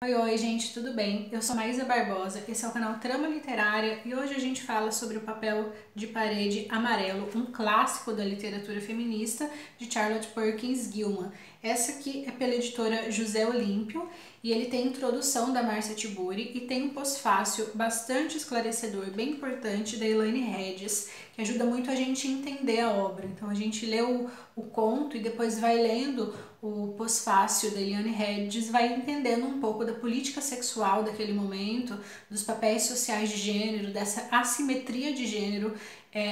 Oi, gente, tudo bem? Eu sou Maísa Barbosa, esse é o canal Trama Literária e hoje a gente fala sobre o Papel de Parede Amarelo, um clássico da literatura feminista de Charlotte Perkins Gilman. Essa aqui é pela editora José Olímpio e ele tem introdução da Márcia Tiburi e tem um pós-fácil bastante esclarecedor, bem importante, da Elaine Regis, que ajuda muito a gente a entender a obra. Então a gente lê o conto e depois vai lendo o pós-fácil da Eliane Regis, vai entendendo um pouco da política sexual daquele momento, dos papéis sociais de gênero, dessa assimetria de gênero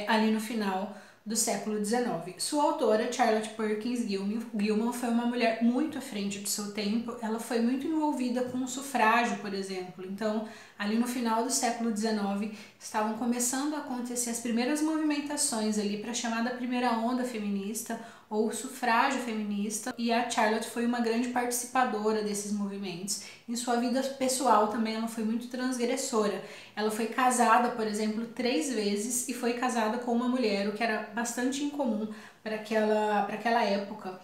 ali no final do século XIX. Sua autora, Charlotte Perkins Gilman, foi uma mulher muito à frente do seu tempo. Ela foi muito envolvida com o sufrágio, por exemplo. Então, ali no final do século XIX, estavam começando a acontecer as primeiras movimentações ali para a chamada primeira onda feminista, ou sufrágio feminista, e a Charlotte foi uma grande participadora desses movimentos. Em sua vida pessoal também ela foi muito transgressora. Ela foi casada, por exemplo, 3 vezes e foi casada com uma mulher, o que era bastante incomum para aquela época.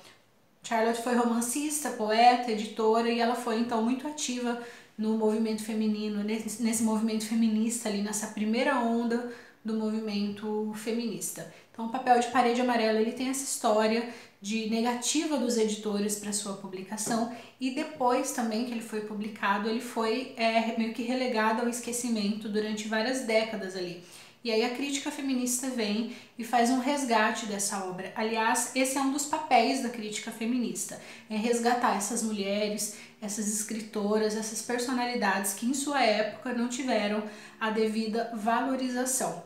Charlotte foi romancista, poeta, editora e ela foi então muito ativa no movimento feminino, nesse movimento feminista ali, nessa primeira onda do movimento feminista. Então o Papel de Parede Amarela ele tem essa história de negativa dos editores para sua publicação e depois também que ele foi publicado ele foi meio que relegado ao esquecimento durante várias décadas ali. E aí a crítica feminista vem e faz um resgate dessa obra. Aliás, esse é um dos papéis da crítica feminista, é resgatar essas mulheres, essas escritoras, essas personalidades que em sua época não tiveram a devida valorização.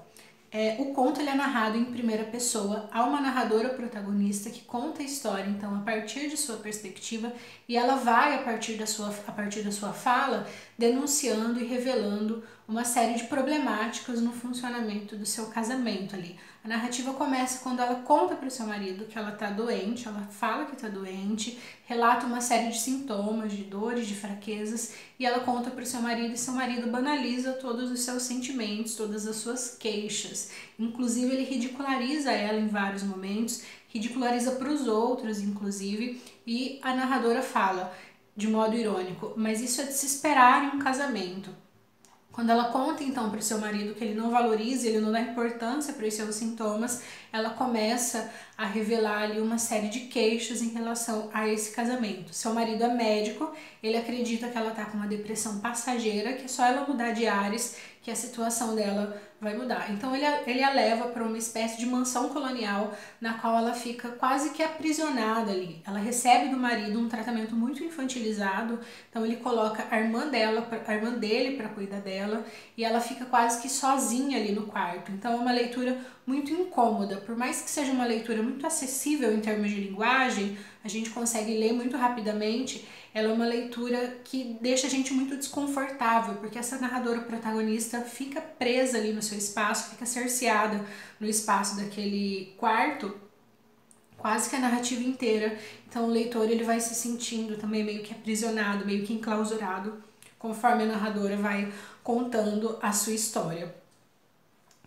O conto ele é narrado em primeira pessoa, há uma narradora protagonista que conta a história, então, a partir de sua perspectiva, e ela vai, a partir da sua fala, denunciando e revelando uma série de problemáticas no funcionamento do seu casamento ali. A narrativa começa quando ela conta para o seu marido que ela está doente, ela fala que está doente, relata uma série de sintomas, de dores, de fraquezas, e ela conta para o seu marido e seu marido banaliza todos os seus sentimentos, todas as suas queixas. Inclusive ele ridiculariza ela em vários momentos, ridiculariza para os outros, inclusive, e a narradora fala, de modo irônico, mas isso é de se esperar em um casamento. Quando ela conta então para o seu marido que ele não valoriza, ele não dá importância para os seus sintomas, ela começa a revelar ali uma série de queixas em relação a esse casamento. Seu marido é médico, ele acredita que ela está com uma depressão passageira, que é só ela mudar de ares que a situação dela vai mudar. Então ele a leva para uma espécie de mansão colonial na qual ela fica quase que aprisionada ali. Ela recebe do marido um tratamento muito infantilizado, então ele coloca a irmã dele para cuidar dela e ela fica quase que sozinha ali no quarto. Então é uma leitura muito incômoda, por mais que seja uma leitura muito acessível em termos de linguagem, a gente consegue ler muito rapidamente, ela é uma leitura que deixa a gente muito desconfortável, porque essa narradora protagonista fica presa ali no seu espaço, fica cerceada no espaço daquele quarto, quase que a narrativa inteira. Então o leitor ele vai se sentindo também meio que aprisionado, meio que enclausurado, conforme a narradora vai contando a sua história.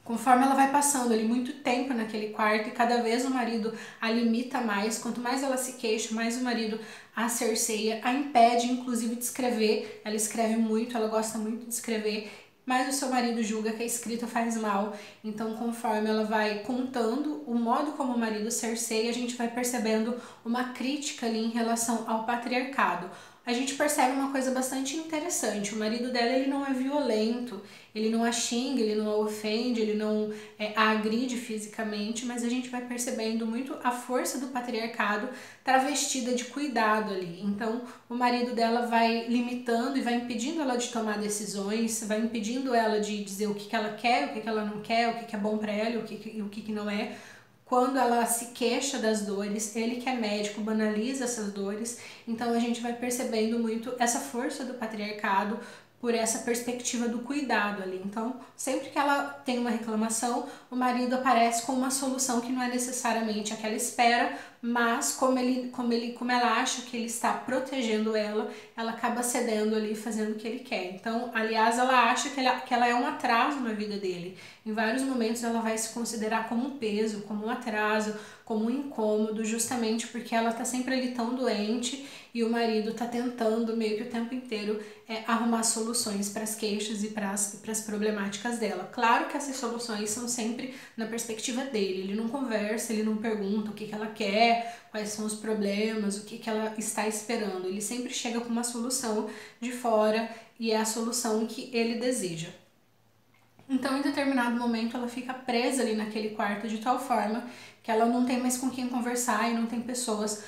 Conforme ela vai passando ali muito tempo naquele quarto e cada vez o marido a limita mais, quanto mais ela se queixa, mais o marido a cerceia, a impede inclusive de escrever. Ela escreve muito, ela gosta muito de escrever, mas o seu marido julga que a escrita faz mal. Então conforme ela vai contando o modo como o marido cerceia, a gente vai percebendo uma crítica ali em relação ao patriarcado. A gente percebe uma coisa bastante interessante, o marido dela ele não é violento, ele não a xinga, ele não a ofende, ele não a agride fisicamente, mas a gente vai percebendo muito a força do patriarcado travestida de cuidado ali. Então o marido dela vai limitando e vai impedindo ela de tomar decisões, vai impedindo ela de dizer o que ela quer, o que ela não quer, o que é bom para ela e o que não é. Quando ela se queixa das dores, ele que é médico banaliza essas dores, então a gente vai percebendo muito essa força do patriarcado por essa perspectiva do cuidado ali. Então, sempre que ela tem uma reclamação, o marido aparece com uma solução que não é necessariamente a que ela espera, mas como ela acha que ele está protegendo ela, ela acaba cedendo ali, fazendo o que ele quer. Então, aliás, ela acha que ela é um atraso na vida dele. Em vários momentos ela vai se considerar como um peso, como um atraso, como um incômodo, justamente porque ela tá sempre ali tão doente e o marido tá tentando meio que o tempo inteiro arrumar soluções para as queixas e para as problemáticas dela. Claro que essas soluções são sempre na perspectiva dele, ele não conversa, ele não pergunta o que ela quer, quais são os problemas, o que ela está esperando. Ele sempre chega com uma solução de fora e é a solução que ele deseja. Então, em determinado momento, ela fica presa ali naquele quarto de tal forma que ela não tem mais com quem conversar e não tem pessoas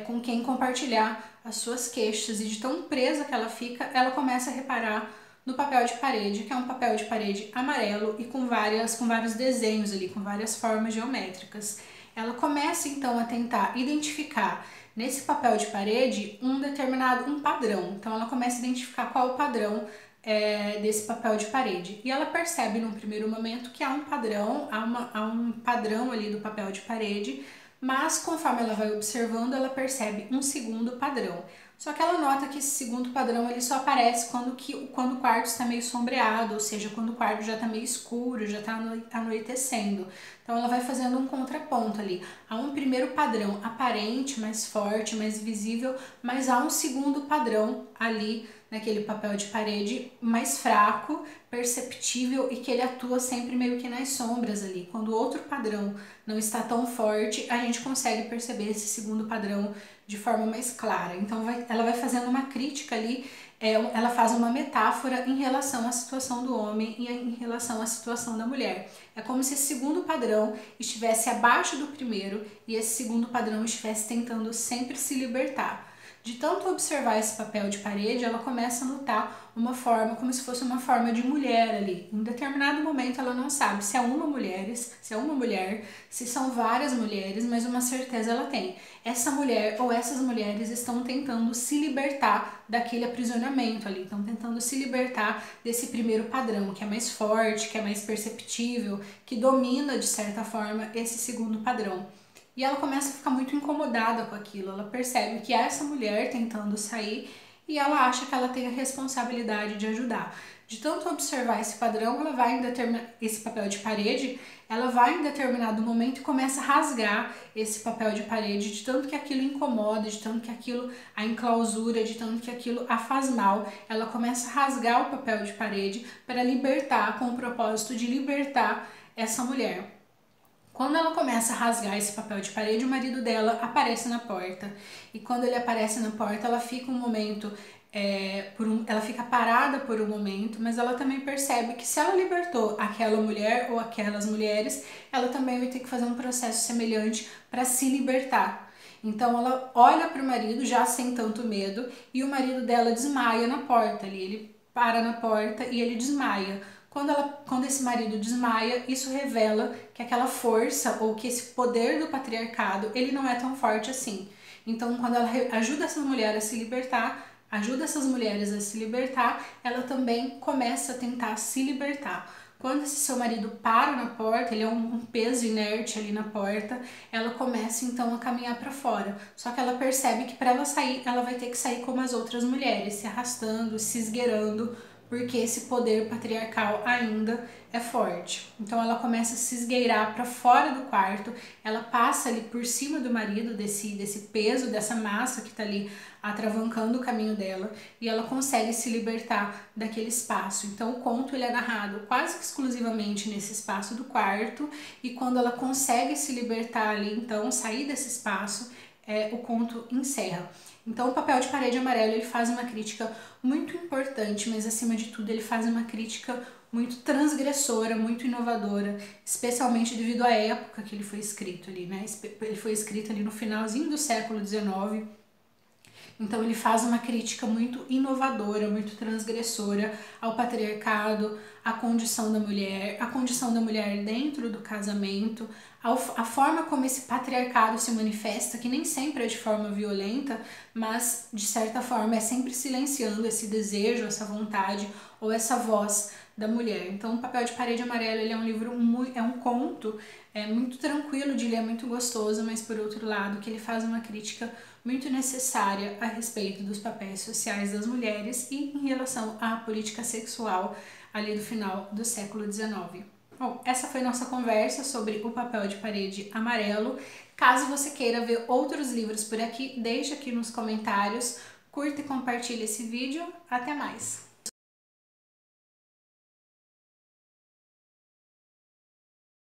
com quem compartilhar as suas queixas. E de tão presa que ela fica, ela começa a reparar no papel de parede, que é um papel de parede amarelo e com vários desenhos ali, com várias formas geométricas. Ela começa então a tentar identificar nesse papel de parede um padrão. Então ela começa a identificar qual o padrão desse papel de parede. E ela percebe num primeiro momento que há um padrão ali do papel de parede, mas conforme ela vai observando, ela percebe um segundo padrão. Só que ela nota que esse segundo padrão ele só aparece quando o quarto está meio sombreado, ou seja, quando o quarto já está meio escuro, já está anoitecendo. Então ela vai fazendo um contraponto ali. Há um primeiro padrão aparente, mais forte, mais visível, mas há um segundo padrão ali naquele papel de parede mais fraco, perceptível e que ele atua sempre meio que nas sombras ali. Quando o outro padrão não está tão forte, a gente consegue perceber esse segundo padrão de forma mais clara. Então ela vai fazendo uma crítica ali, ela faz uma metáfora em relação à situação do homem e em relação à situação da mulher. É como se esse segundo padrão estivesse abaixo do primeiro e esse segundo padrão estivesse tentando sempre se libertar. De tanto observar esse papel de parede, ela começa a notar uma forma, como se fosse uma forma de mulher ali. Em determinado momento ela não sabe se é uma mulher, se são várias mulheres, mas uma certeza ela tem. Essa mulher ou essas mulheres estão tentando se libertar daquele aprisionamento ali, estão tentando se libertar desse primeiro padrão, que é mais forte, que é mais perceptível, que domina de certa forma esse segundo padrão. E ela começa a ficar muito incomodada com aquilo, ela percebe que é essa mulher tentando sair e ela acha que ela tem a responsabilidade de ajudar. De tanto observar esse padrão, esse papel de parede, ela vai em determinado momento e começa a rasgar esse papel de parede, de tanto que aquilo incomoda, de tanto que aquilo a enclausura, de tanto que aquilo a faz mal. Ela começa a rasgar o papel de parede para libertar, com o propósito de libertar essa mulher. Quando ela começa a rasgar esse papel de parede, o marido dela aparece na porta. E quando ele aparece na porta, ela fica um momento, ela fica parada por um momento, mas ela também percebe que se ela libertou aquela mulher ou aquelas mulheres, ela também vai ter que fazer um processo semelhante para se libertar. Então ela olha para o marido já sem tanto medo e o marido dela desmaia na porta ali. Ele para na porta e ele desmaia. Quando esse marido desmaia, isso revela que aquela força ou que esse poder do patriarcado, ele não é tão forte assim. Então, quando ela ajuda essa mulher a se libertar, ajuda essas mulheres a se libertar, ela também começa a tentar se libertar. Quando esse seu marido para na porta, ele é um peso inerte ali na porta, ela começa então a caminhar para fora. Só que ela percebe que para ela sair, ela vai ter que sair como as outras mulheres, se arrastando, se esgueirando, porque esse poder patriarcal ainda é forte. Então ela começa a se esgueirar para fora do quarto, ela passa ali por cima do marido, desse peso, dessa massa que está ali atravancando o caminho dela, e ela consegue se libertar daquele espaço. Então o conto ele é narrado quase que exclusivamente nesse espaço do quarto, e quando ela consegue se libertar ali, então sair desse espaço, o conto encerra. Então o papel de parede amarelo ele faz uma crítica muito importante, mas acima de tudo ele faz uma crítica muito transgressora, muito inovadora, especialmente devido à época que ele foi escrito ali, né? Ele foi escrito ali no finalzinho do século XIX. Então ele faz uma crítica muito inovadora, muito transgressora ao patriarcado, à condição da mulher dentro do casamento, a forma como esse patriarcado se manifesta, que nem sempre é de forma violenta, mas de certa forma é sempre silenciando esse desejo, essa vontade ou essa voz da mulher. Então, O Papel de Parede Amarelo, ele é um livro, é um conto, muito tranquilo de ler, muito gostoso, mas por outro lado, que ele faz uma crítica muito necessária a respeito dos papéis sociais das mulheres e em relação à política sexual ali do final do século XIX. Bom, essa foi nossa conversa sobre O Papel de Parede Amarelo. Caso você queira ver outros livros por aqui, deixa aqui nos comentários, curta e compartilha esse vídeo. Até mais!